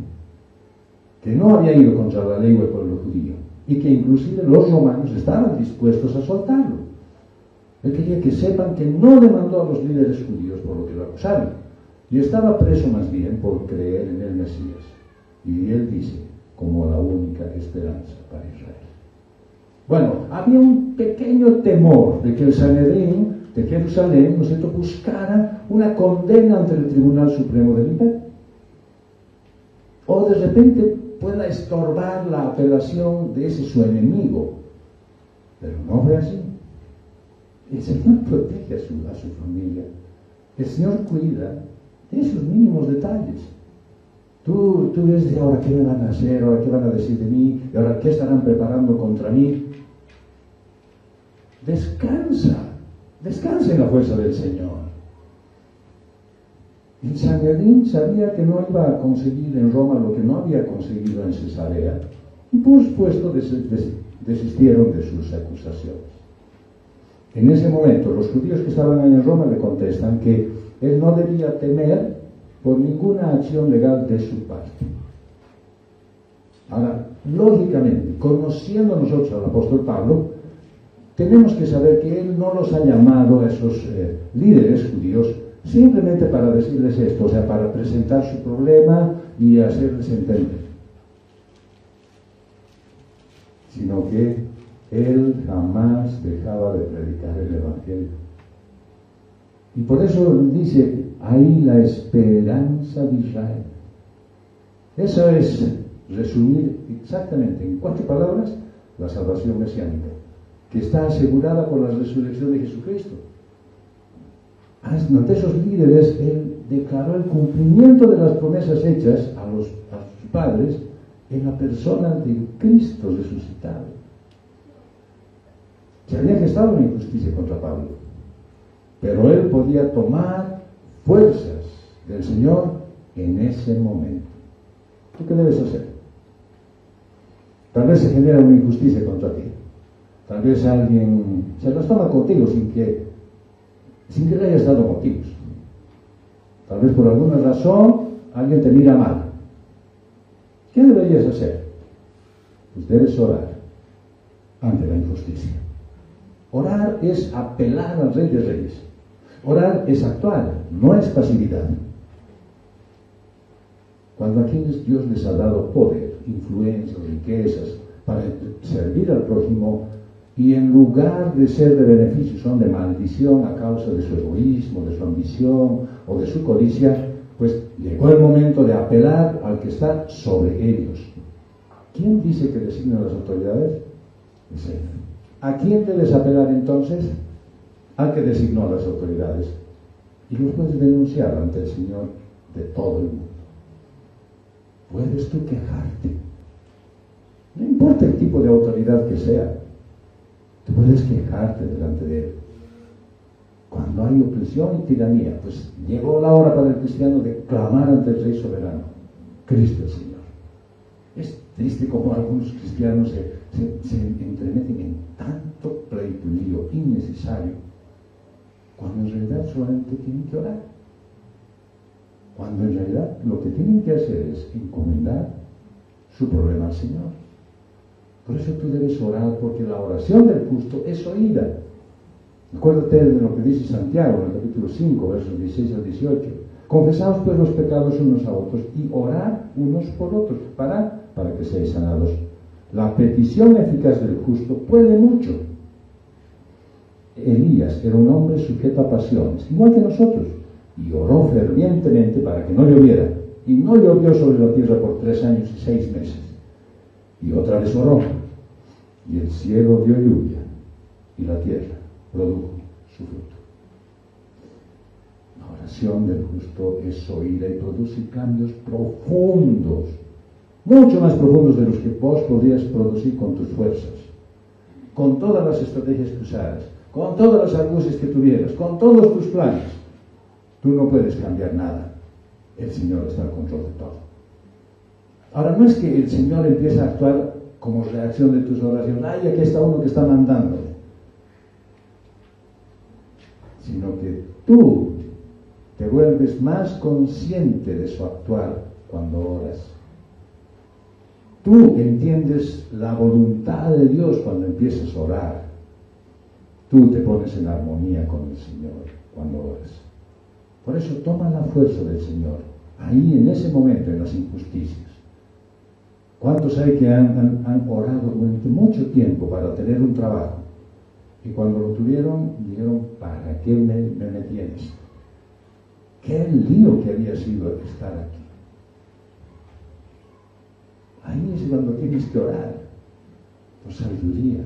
que no había ido contra la ley del pueblo judío y que inclusive los romanos estaban dispuestos a soltarlo. Él quería que sepan que no demandó a los líderes judíos por lo que lo acusaron y estaba preso más bien por creer en el Mesías. Y él dice, como la única esperanza para Israel. Bueno, había un pequeño temor de que el Sanedrín de Jerusalén, ¿no es cierto?, buscara una condena ante el Tribunal Supremo del Imperio. O de repente pueda estorbar la apelación de ese su enemigo. Pero no fue así. El Señor protege a su familia. El Señor cuida de esos mínimos detalles. Tú ves de ahora qué me van a hacer, ahora qué van a decir de mí, y ahora qué estarán preparando contra mí. Descansa en la fuerza del Señor. El Sanedrín sabía que no iba a conseguir en Roma lo que no había conseguido en Cesarea, y por supuesto desistieron de sus acusaciones. En ese momento, los judíos que estaban ahí en Roma le contestan que él no debía temer por ninguna acción legal de su parte. Ahora, lógicamente, conociendo nosotros al apóstol Pablo, tenemos que saber que él no los ha llamado a esos líderes judíos simplemente para decirles esto, o sea, para presentar su problema y hacerles entender, sino que él jamás dejaba de predicar el Evangelio. Y por eso dice, ahí la esperanza de Israel. Eso es resumir exactamente en 4 palabras la salvación mesiánica, que está asegurada por la resurrección de Jesucristo. Ante esos líderes, él declaró el cumplimiento de las promesas hechas a sus padres en la persona de Cristo resucitado. Se había gestado una injusticia contra Pablo, pero él podía tomar fuerzas del Señor en ese momento. ¿Tú qué debes hacer? Tal vez se genera una injusticia contra ti. Tal vez alguien se los toma contigo sin que le hayas dado motivos. Tal vez por alguna razón alguien te mira mal. ¿Qué deberías hacer? Pues debes orar ante la injusticia. Orar es apelar al Rey de Reyes. Orar es actuar, no es pasividad. Cuando a quienes Dios les ha dado poder, influencias, riquezas, para servir al prójimo, y en lugar de ser de beneficio son de maldición a causa de su egoísmo, de su ambición o de su codicia, pues llegó el momento de apelar al que está sobre ellos. ¿Quién dice que designan las autoridades? Es Él. ¿A quién debes apelar entonces? Al que designó a las autoridades. Y los puedes denunciar ante el Señor de todo el mundo. Puedes tú quejarte. No importa el tipo de autoridad que sea. Tú puedes quejarte delante de Él. Cuando hay opresión y tiranía, pues llegó la hora para el cristiano de clamar ante el Rey soberano, Cristo el Señor. Es triste como algunos cristianos se entremeten en tanto pleito y lío innecesario, cuando en realidad solamente tienen que orar. Cuando en realidad lo que tienen que hacer es encomendar su problema al Señor. Por eso tú debes orar, porque la oración del justo es oída. Acuérdate de lo que dice Santiago en el capítulo 5, versos 16 al 18. Confesaos pues los pecados unos a otros y orad unos por otros para que seáis sanados. La petición eficaz del justo puede mucho. Elías era un hombre sujeto a pasiones, igual que nosotros, y oró fervientemente para que no lloviera, y no llovió sobre la tierra por 3 años y 6 meses. Y otra vez oró, y el cielo dio lluvia, y la tierra produjo su fruto. La oración del justo es oída y produce cambios profundos, mucho más profundos de los que vos podrías producir con tus fuerzas, con todas las estrategias que usaras, con todas las argucias que tuvieras, con todos tus planes. Tú no puedes cambiar nada. El Señor está al control de todo. Ahora, no es que el Señor empiece a actuar como reacción de tus oraciones. ¡Ay, aquí está uno que está mandándole! Sino que tú te vuelves más consciente de su actuar cuando oras. Tú entiendes la voluntad de Dios cuando empiezas a orar. Tú te pones en armonía con el Señor cuando oras. Por eso toma la fuerza del Señor, ahí en ese momento, en las injusticias. ¿Cuántos hay que han orado durante mucho tiempo para tener un trabajo? Y cuando lo tuvieron, dijeron, ¿para qué me metí en esto? ¿Qué lío que había sido estar aquí? Ahí es cuando tienes que orar, por sabiduría.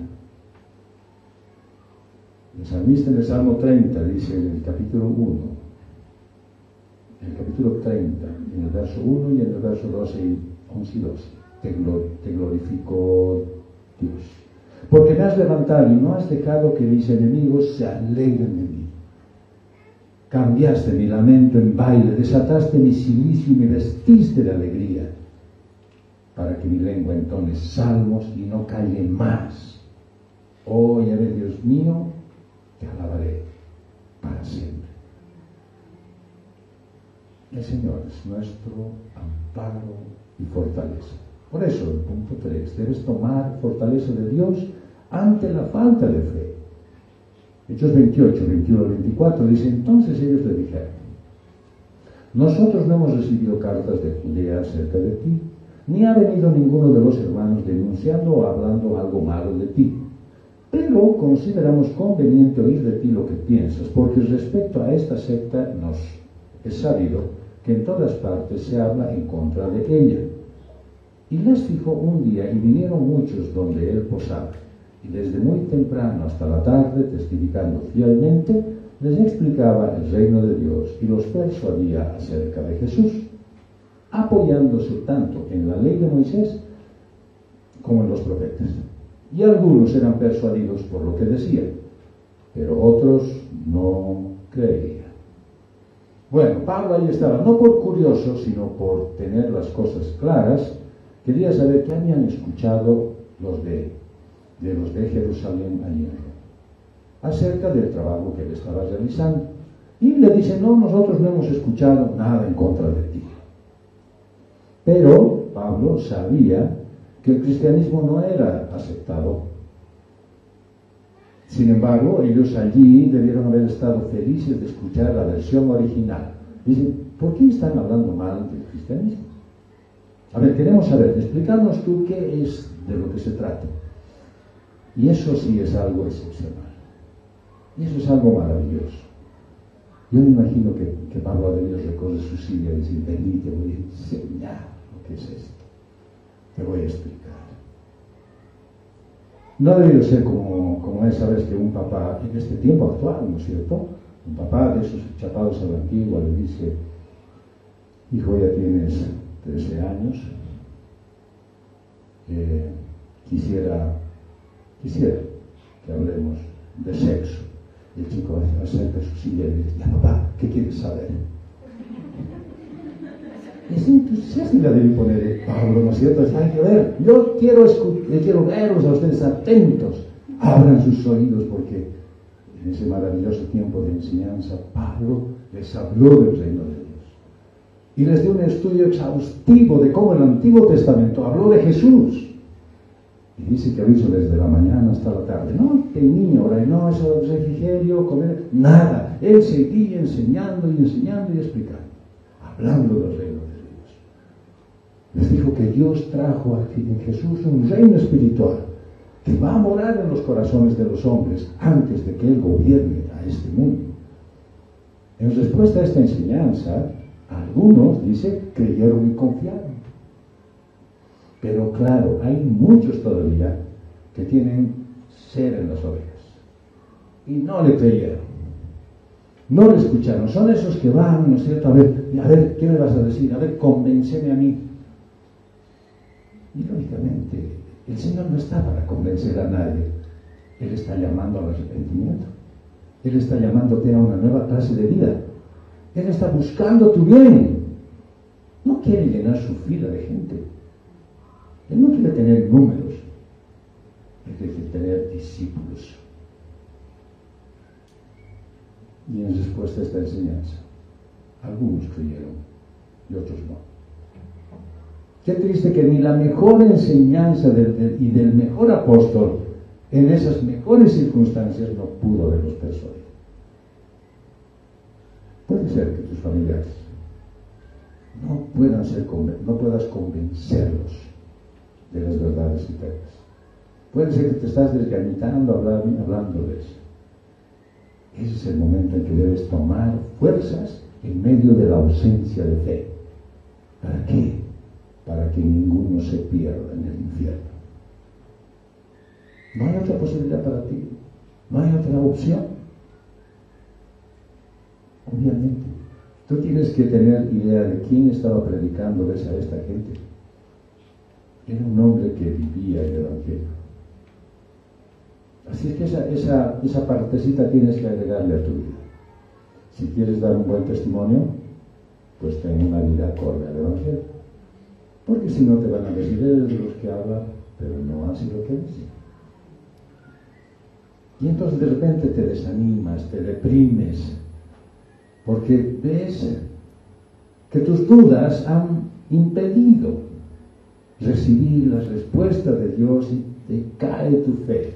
El salmista en el Salmo 30 dice en el capítulo 1, en el capítulo 30, en el verso 1 y en el verso 12 y 11 y 12, te glorifico Dios, porque me has levantado y no has dejado que mis enemigos se alegren de mí. Cambiaste mi lamento en baile, desataste mi cilicio y me vestiste de alegría, para que mi lengua entone salmos y no calle más. Oh, Yahvé Dios mío, te alabaré para siempre. El Señor es nuestro amparo y fortaleza. Por eso, el punto 3, debes tomar fortaleza de Dios ante la falta de fe. Hechos 28, 21 al 24 dice, entonces ellos le dijeron, nosotros no hemos recibido cartas de Judea acerca de ti, ni ha venido ninguno de los hermanos denunciando o hablando algo malo de ti. Pero consideramos conveniente oír de ti lo que piensas, porque respecto a esta secta nos es sabido que en todas partes se habla en contra de ella. Y les fijó un día y vinieron muchos donde él posaba, y desde muy temprano hasta la tarde, testificando fielmente, les explicaba el reino de Dios y los persuadía acerca de Jesús, apoyándose tanto en la ley de Moisés como en los profetas. Y algunos eran persuadidos por lo que decían, pero otros no creían. Bueno, Pablo ahí estaba, no por curioso, sino por tener las cosas claras. Quería saber qué habían escuchado los de Jerusalén allí en Roma, acerca del trabajo que él estaba realizando. Y le dicen, no, nosotros no hemos escuchado nada en contra de ti. Pero Pablo sabía que el cristianismo no era aceptado. Sin embargo, ellos allí debieron haber estado felices de escuchar la versión original. Dicen, ¿por qué están hablando mal del cristianismo? A ver, queremos saber, explícanos tú qué es de lo que se trata. Y eso sí es algo excepcional. Y eso es algo maravilloso. Yo me imagino que Pablo ha debido recorrer su silla y decir, vení, te voy a enseñar lo que es esto. Te voy a explicar. No ha debido ser como esa vez que un papá, en este tiempo actual, ¿no es cierto? Un papá de esos chapados a la antigua le dice, hijo, ya tienes 13 años, quisiera que hablemos de sexo. Y el chico acerca su silla y dice, ya papá, ¿qué quieres saber? Es entusiasmo la debe poner Pablo, ¿no es cierto? Hay que ver, yo quiero verlos a ustedes atentos, abran sus oídos, porque en ese maravilloso tiempo de enseñanza Pablo les habló del reino de Dios y les dio un estudio exhaustivo de cómo el Antiguo Testamento habló de Jesús. Y dice que lo hizo desde la mañana hasta la tarde. No tenía hora, no eso refrigerio, comer, nada. Él seguía enseñando y explicando, hablando del reino de Dios. Les dijo que Dios trajo en Jesús un reino espiritual que va a morar en los corazones de los hombres antes de que Él gobierne a este mundo. En respuesta a esta enseñanza, algunos, dice, creyeron y confiaron. Pero claro, hay muchos todavía que tienen cera en las orejas y no le creyeron, no le escucharon. Son esos que van, ¿no es cierto? A ver, ¿qué me vas a decir? A ver, convénceme a mí. Y lógicamente, el Señor no está para convencer a nadie. Él está llamando al arrepentimiento. Él está llamándote a una nueva clase de vida. Él está buscando tu bien. No quiere llenar su fila de gente. Él no quiere tener números. Él quiere tener discípulos. Y en respuesta a esta enseñanza, algunos creyeron y otros no. Qué triste que ni la mejor enseñanza y del mejor apóstol en esas mejores circunstancias no pudo haberlos persuadido. Puede ser que tus familiares no puedas convencerlos de las verdades eternas. Puede ser que te estás desgañitando hablándoles. Ese es el momento en que debes tomar fuerzas en medio de la ausencia de fe. ¿Para qué? Para que ninguno se pierda en el infierno. No hay otra posibilidad para ti. No hay otra opción. Obviamente. Tú tienes que tener idea de quién estaba predicando a esta gente. Era un hombre que vivía el Evangelio. Así es que esa partecita tienes que agregarle a tu vida. Si quieres dar un buen testimonio, pues ten una vida acorde al Evangelio. Porque si no te van a decir, eres de los que hablan, pero no haces lo que dicen. Y entonces de repente te desanimas, te deprimes, porque ves que tus dudas han impedido recibir las respuestas de Dios y te cae tu fe.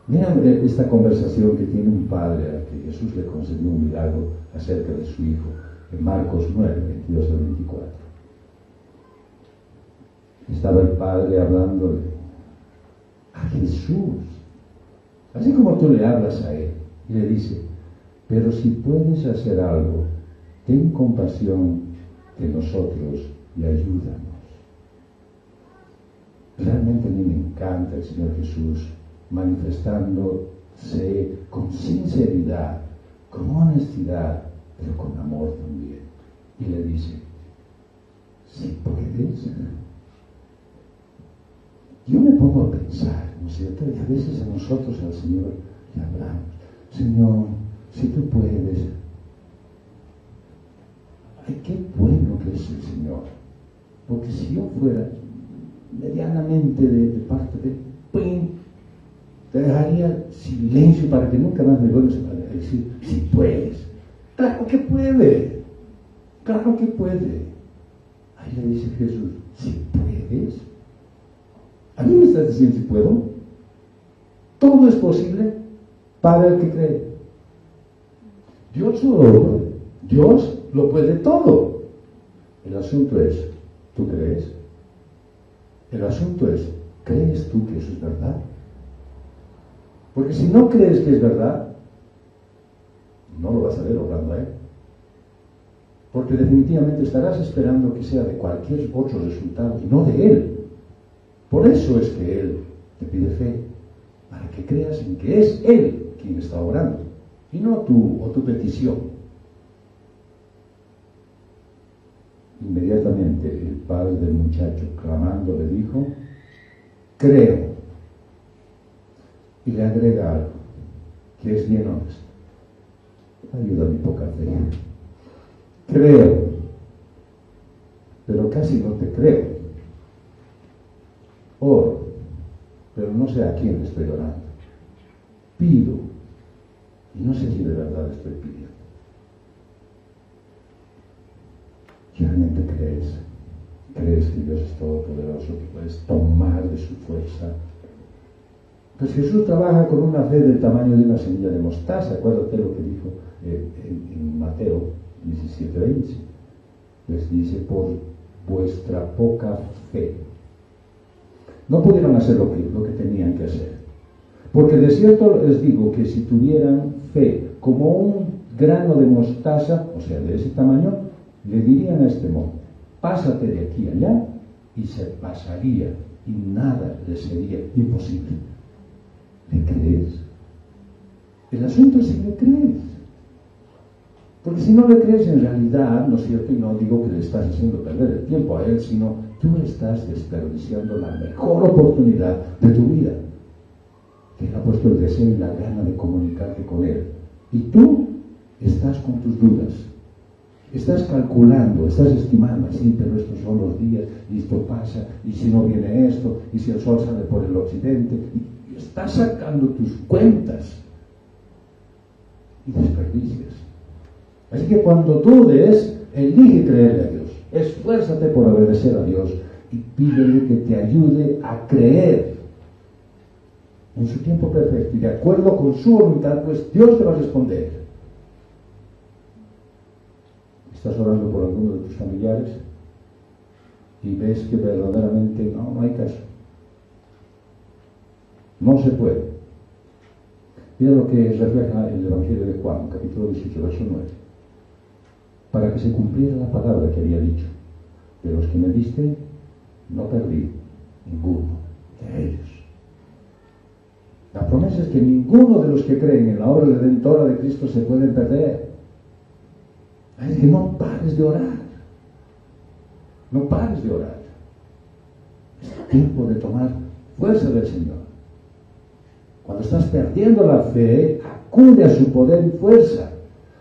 Mira esta conversación que tiene un padre a que Jesús le concedió un milagro acerca de su hijo, en Marcos 9, 22 al 24. Estaba el padre hablándole a Jesús, así como tú le hablas a él, y le dice, pero si puedes hacer algo, ten compasión de nosotros y ayúdanos. Realmente a mí me encanta el Señor Jesús manifestándose con sinceridad, con honestidad, pero con amor también. Y le dice, si puedes. Yo me pongo a pensar, ¿no es cierto? Y a veces a nosotros, al Señor, le hablamos, Señor, si tú puedes. Ay, qué bueno que es el Señor. Porque si yo fuera medianamente de parte de ¡pum!, te dejaría silencio para que nunca más me vuelvas a decir, si puedes. Claro que puede. Claro que puede. Ahí le dice Jesús, si puedes. ¿A mí me estás diciendo si puedo? Todo es posible para el que cree. Dios lo puede todo. El asunto es, ¿tú crees? El asunto es, ¿crees tú que eso es verdad? Porque si no crees que es verdad, no lo vas a ver obrando a él. Porque definitivamente estarás esperando que sea de cualquier otro resultado y no de él. Por eso es que él te pide fe, para que creas en que es él quien está obrando y no tú o tu petición. Inmediatamente el padre del muchacho, clamando, le dijo, creo. Y le agrega algo, que es bien honesto. Ayuda a mi poca fe. Creo, pero casi no te creo. Oro, pero no sé a quién le estoy orando. Pido, y no sé si de verdad estoy pidiendo. ¿Realmente crees que Dios es todopoderoso, que puedes tomar de su fuerza? Pues Jesús trabaja con una fe del tamaño de una semilla de mostaza. Acuérdate lo que dijo en Mateo 17:20. Les dice, por vuestra poca fe. No pudieron hacer lo que tenían que hacer. Porque de cierto les digo que si tuvieran fe como un grano de mostaza, o sea, de ese tamaño, le dirían a este monte, pásate de aquí a allá, y se pasaría y nada le sería imposible. ¿Le crees? El asunto es si le crees. Porque si no le crees, en realidad, ¿no es cierto? Y no digo que le estás haciendo perder el tiempo a él, sino tú estás desperdiciando la mejor oportunidad de tu vida. Que él ha puesto el deseo y la gana de comunicarte con él. Y tú estás con tus dudas. Estás calculando, estás estimando, sí, pero estos son los días, y esto pasa, y si no viene esto, y si el sol sale por el occidente, y estás sacando tus cuentas y desperdicias. Así que cuando dudes, elige creerle a Dios, esfuérzate por obedecer a Dios y pídele que te ayude a creer en su tiempo perfecto y de acuerdo con su voluntad, pues Dios te va a responder. Estás orando por alguno de tus familiares y ves que verdaderamente no hay caso. No se puede. Mira lo que refleja el Evangelio de Juan, capítulo 18, verso 9. Para que se cumpliera la palabra que había dicho: de los que me diste, no perdí ninguno de ellos. La promesa es que ninguno de los que creen en la obra redentora de Cristo se puede perder. Es que no pares de orar. No pares de orar. Es tiempo de tomar fuerza del Señor. Cuando estás perdiendo la fe, acude a su poder y fuerza.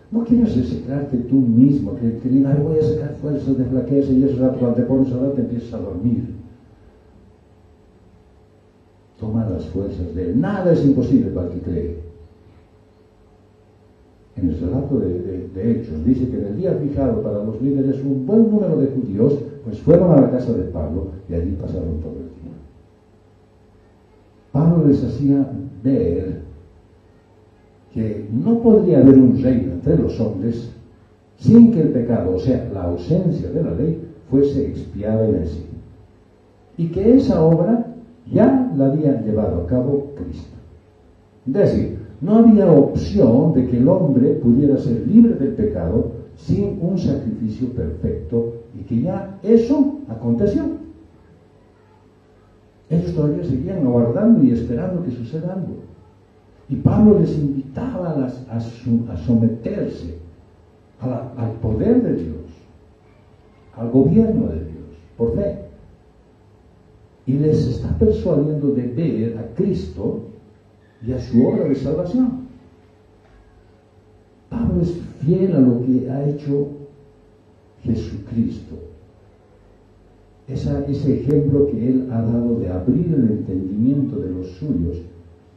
No quieras reciclarte tú mismo, que digas, voy a sacar fuerzas de flaqueza, y ese rato cuando te pones a orar te empiezas a dormir. Toma las fuerzas de él. Nada es imposible para el que cree. En el relato de Hechos dice que en el día fijado para los líderes un buen número de judíos pues fueron a la casa de Pablo y allí pasaron todo el día. Pablo les hacía ver que no podría haber un reino entre los hombres sin que el pecado, o sea, la ausencia de la ley, fuese expiada y vencida. Y que esa obra ya la había llevado a cabo Cristo. Es decir, no había opción de que el hombre pudiera ser libre del pecado sin un sacrificio perfecto y que ya eso aconteció. Ellos todavía seguían aguardando y esperando que suceda algo. Y Pablo les invitaba a someterse al poder de Dios, al gobierno de Dios, por fe. Y les está persuadiendo de ver a Cristo y a su obra de salvación. Pablo es fiel a lo que ha hecho Jesucristo. Ese ejemplo que él ha dado de abrir el entendimiento de los suyos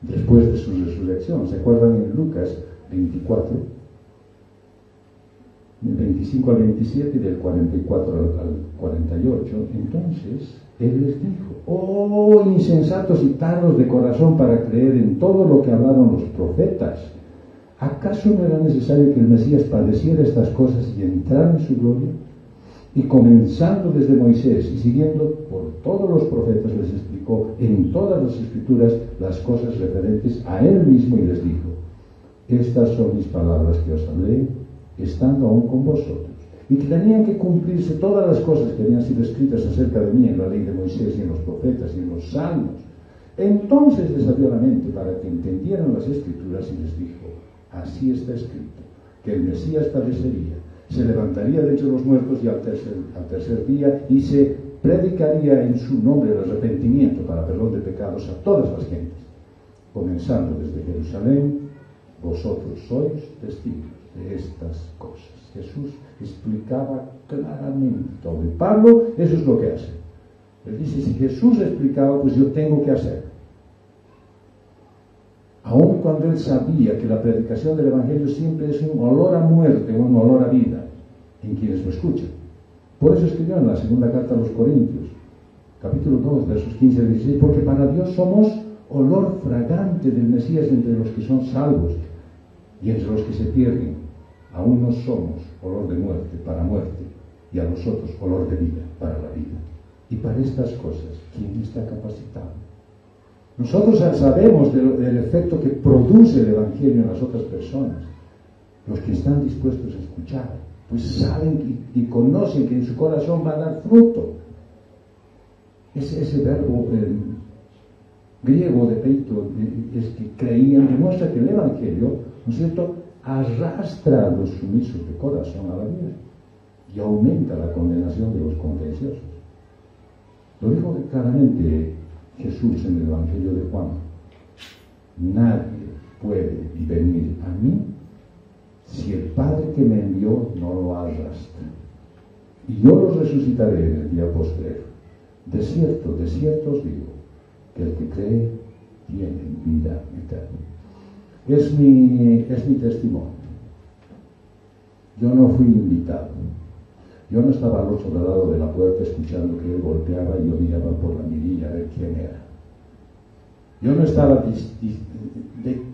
después de su resurrección. ¿Se acuerdan en Lucas 24? Del 25 al 27 y del 44 al 48. Entonces él les dijo: oh insensatos y tardos de corazón para creer en todo lo que hablaron los profetas. ¿Acaso no era necesario que el Mesías padeciera estas cosas y entrara en su gloria? Y comenzando desde Moisés y siguiendo por todos los profetas, les explicó en todas las escrituras las cosas referentes a él mismo y les dijo: estas son mis palabras que os hablé estando aún con vosotros, y que tenían que cumplirse todas las cosas que habían sido escritas acerca de mí en la ley de Moisés y en los profetas y en los salmos. Entonces les abrió la mente para que entendieran las escrituras y les dijo: así está escrito, que el Mesías padecería, se levantaría de entre los muertos y al tercer día, y se predicaría en su nombre el arrepentimiento para perdón de pecados a todas las gentes, comenzando desde Jerusalén. Vosotros sois testigos de estas cosas. Jesús explicaba claramente todo. Y Pablo, eso es lo que hace. Él dice: si Jesús explicaba, pues yo tengo que hacer. Aun cuando él sabía que la predicación del Evangelio siempre es un olor a muerte o un olor a vida en quienes lo escuchan. Por eso escribió en la segunda carta a los Corintios, capítulo 2, versos 15 al 16, porque para Dios somos olor fragante del Mesías entre los que son salvos y entre los que se pierden. Aún no somos olor de muerte para muerte, y a nosotros olor de vida para la vida. Y para estas cosas, ¿quién está capacitado? Nosotros sabemos del efecto que produce el Evangelio en las otras personas. Los que están dispuestos a escuchar, pues saben y conocen que en su corazón va a dar fruto. Ese verbo griego de peito, es que creían, demuestra que el Evangelio, ¿no es cierto?, arrastra a los sumisos de corazón a la vida y aumenta la condenación de los contenciosos. Lo dijo claramente Jesús en el Evangelio de Juan: nadie puede venir a mí si el Padre que me envió no lo arrastra, y yo los resucitaré en el día postrero. De cierto os digo, que el que cree tiene vida eterna. Es mi testimonio. Yo no fui invitado. Yo no estaba al otro lado de la puerta escuchando que él golpeaba y yo miraba por la mirilla a ver quién era. Yo no estaba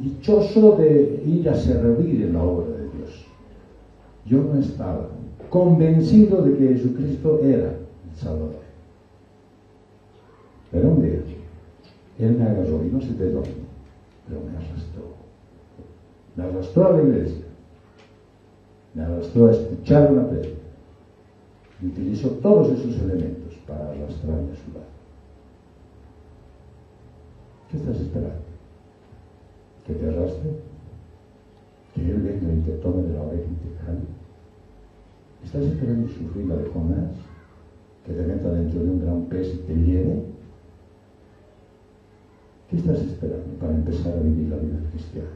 dichoso de ir a servir en la obra de Dios. Yo no estaba convencido de que Jesucristo era el Salvador. Pero un día, Él me agarró, y no sé de dónde, pero me arrastró. Me arrastró a la iglesia. Me arrastró a escuchar una prédica. Y utilizó todos esos elementos para arrastrarme a su lado. ¿Qué estás esperando? ¿Que te arrastre? ¿Que Él venga y te tome de la oreja y te jale? ¿Estás esperando sufrir la de Jonás? ¿Que te meta dentro de un gran pez y te lleve? ¿Qué estás esperando para empezar a vivir la vida cristiana?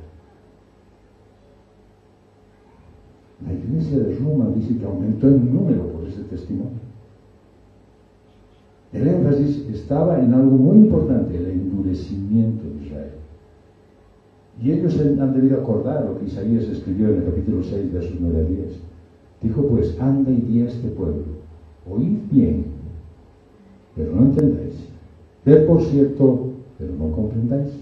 La iglesia de Roma dice que aumentó en número por ese testimonio. El énfasis estaba en algo muy importante: el endurecimiento de Israel. Y ellos han debido acordar lo que Isaías escribió en el capítulo 6, versos 9 a 10. Dijo pues: anda y di a este pueblo, oíd bien, pero no entendáis. Ved por cierto, pero no comprendáis.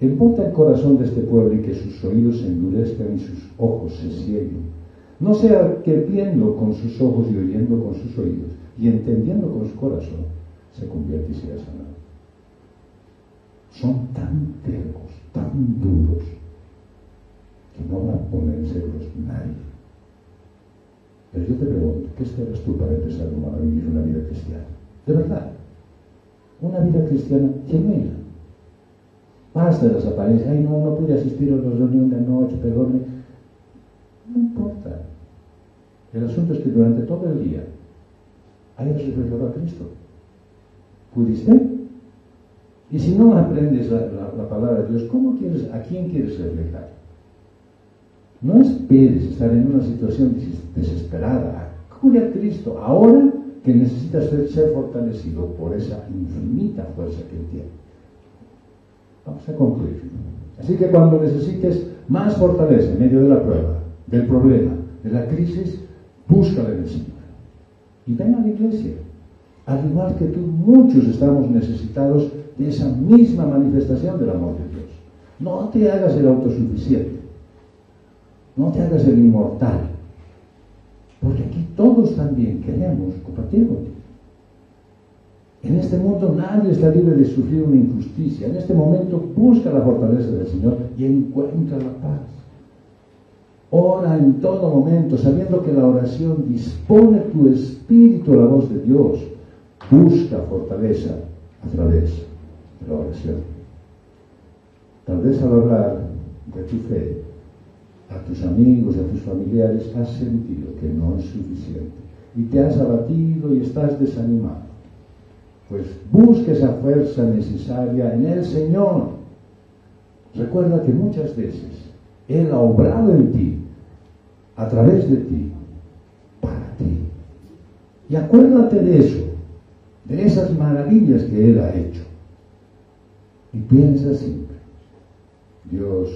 Embota el corazón de este pueblo y que sus oídos se endurezcan y sus ojos se cieguen. No sea que viendo con sus ojos y oyendo con sus oídos y entendiendo con su corazón se convierta y sea sanado. Son tan tercos, tan duros, que no van a ponerselos nadie. Pero yo te pregunto, ¿qué esperas tú para empezar a vivir una vida cristiana? De verdad, una vida cristiana genuina. Basta de las apariencias. Ay, no pude asistir a la reunión de anoche, perdóneme. No importa. El asunto es que durante todo el día hayas reflejado a Cristo. ¿Pudiste? Y si no aprendes la palabra de Dios, ¿a quién quieres reflejar? No esperes estar en una situación desesperada. Acude a Cristo ahora que necesitas ser fortalecido por esa infinita fuerza que Él tiene. Vamos a concluir. Así que cuando necesites más fortaleza en medio de la prueba, del problema, de la crisis, búscala en el Señor. Y ven a la iglesia. Al igual que tú, muchos estamos necesitados de esa misma manifestación del amor de Dios. No te hagas el autosuficiente. No te hagas el inmortal. Porque aquí todos también queremos compartir contigo. En este mundo nadie está libre de sufrir una injusticia. En este momento busca la fortaleza del Señor y encuentra la paz. Ora en todo momento, sabiendo que la oración dispone tu espíritu a la voz de Dios. Busca fortaleza a través de la oración. Tal vez al hablar de tu fe a tus amigos, a tus familiares, has sentido que no es suficiente y te has abatido y estás desanimado. Pues busca esa fuerza necesaria en el Señor. Recuerda que muchas veces Él ha obrado en ti, a través de ti, para ti. Y acuérdate de eso, de esas maravillas que Él ha hecho. Y piensa siempre: Dios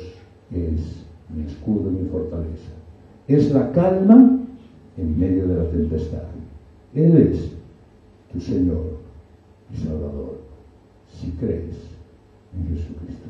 es mi escudo y mi fortaleza. Es la calma en medio de la tempestad. Él es tu Señor y Salvador, si crees en Jesucristo.